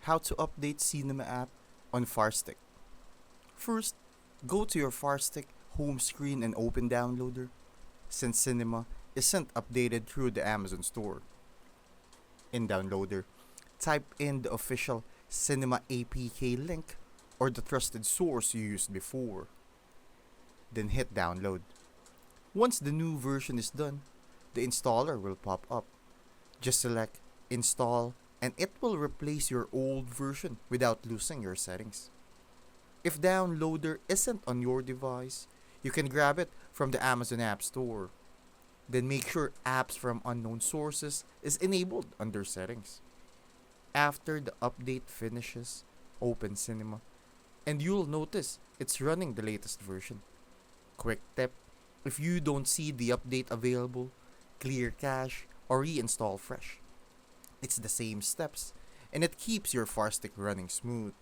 how to update Cinema app on Firestick. First, go to your Firestick home screen and open Downloader, since Cinema isn't updated through the Amazon store. In Downloader, type in the official Cinema APK link or the trusted source you used before. Then hit download. Once the new version is done, the installer will pop up. Just select install and it will replace your old version without losing your settings. If Downloader isn't on your device, you can grab it from the Amazon App Store. Then make sure apps from unknown sources is enabled under settings. After the update finishes, open Cinema and you'll notice it's running the latest version. Quick tip, if you don't see the update available, clear cache or reinstall fresh. It's the same steps and it keeps your Fire Stick running smooth.